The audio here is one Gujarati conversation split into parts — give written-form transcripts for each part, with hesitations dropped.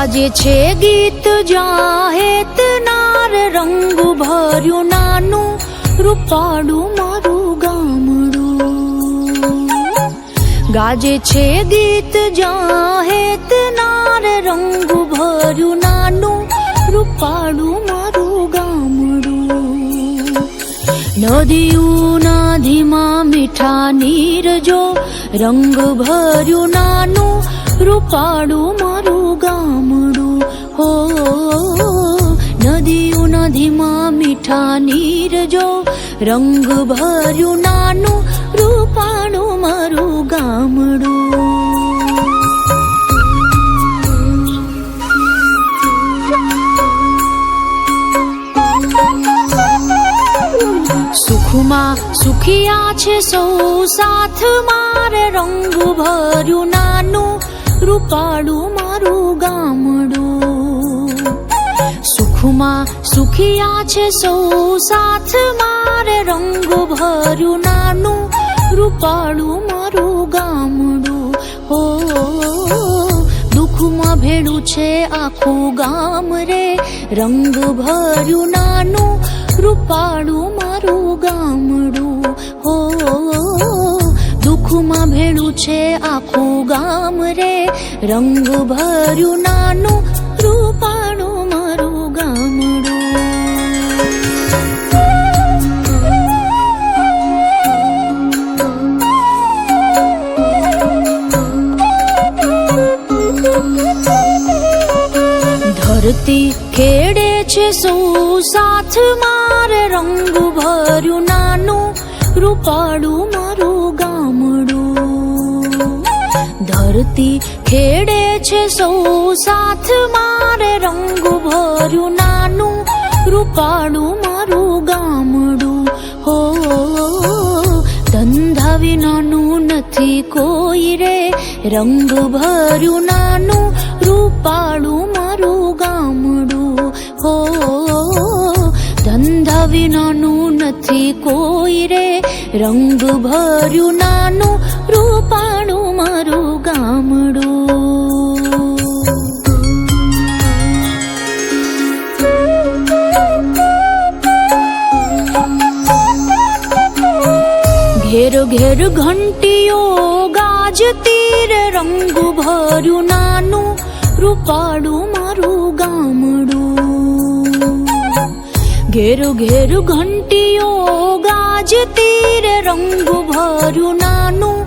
ગાજે છે ગીત જાહેત નાર રંગ ભર્યું નાનું રૂપાળું મારું ગામડું. ગાજે છે ગીત જાહેત નાર રંગ ભર્યું નાનું રૂપાળું મારું ગામડું. નદીઓના ધીમા મીઠા નીર જો રંગ ભર્યું નાનું રૂપાળું મારું ગામડું. હો નદીઓના ધીમા મીઠા નીર જો રંગ ભર્યું નાનું રૂપાળું મારું ગામડું. સુખમાં સુખિયા છે સૌ સાથ મારે રંગ ભર્યું નાનું રૂપાળું મારું ગામડું. સુખમાં સુખિયા છે સૌ સાથ મારે રંગ ભર્યું નાનું રૂપાળું મારું ગામડું. હો દુઃખમાં ભેળું છે આખું ગામ રે રંગ ભર્યું નાનું રૂપાળું મારું ગામડું. હો દુઃખમાં ભેળું છે આખું ગામ રે રંગ ભર્યું નાનું રૂપાળું મારું ગામડું. ધરતી ખેડે છે સૌ સાથ મારે રંગ ભર્યું નાનું રૂપાળું મારું ગામડું. ધરતી ખેડે છે સૌ સાથ મારે રંગ ભર્યું નાનું રૂપાળું મારું ગામડું. હો ધંધા વિનાનું નથી કોઈ રે રંગ ભર્યું નાનું રૂપાળું મારું ગામડું. હો ધંધા વિનાનું નથી કોઈ રે રંગ ભર્યું નાનું રૂપાળું મારું ગામડું. ઘેર ઘેર ઘંટીઓ ગાજતી રે રંગ ભર્યું નાનું રૂપાળું મારું ગામડું. ઘેર ઘેર ઘંટીઓ ગાજતી રે રંગ ભર્યું નાનું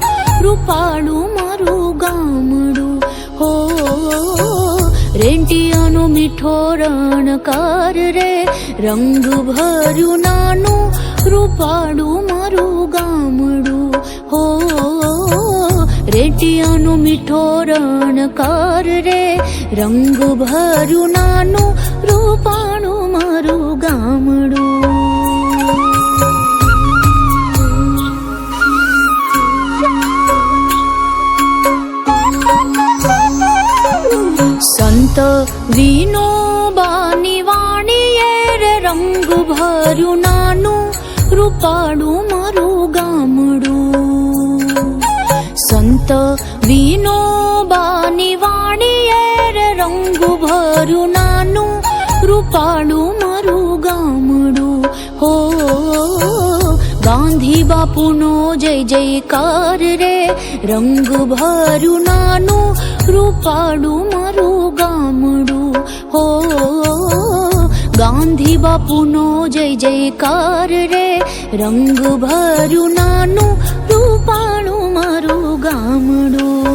રૂપાળું મારું ગામડું. હો રેંટિયાનો મીઠો રણકાર રે રંગ ભર્યું નાનું રૂપાળું મારું ગામડું. હો રેંટિયાનો મીઠો રણકાર રે રંગ ભર્યું નાનું રૂપાળું મારું ગામડું. સંત વિનોબાની વાણીએ રે રંગ ભર્યું નાનું રૂપાળું મારું ગામડું. સંત વિનોબાની વાણીએ રે રંગ ભર્યું નાનું રૂપાળું મારું ગામડું. હો ગાંધી બાપુનો જય જયકાર રે રંગ ભર્યું નાનું રૂપાળું મારું ગામડું. હો ગાંધી બાપુનો જય જયકાર રે રંગ ભર્યું નાનું રૂપાળું મારું ગામડું.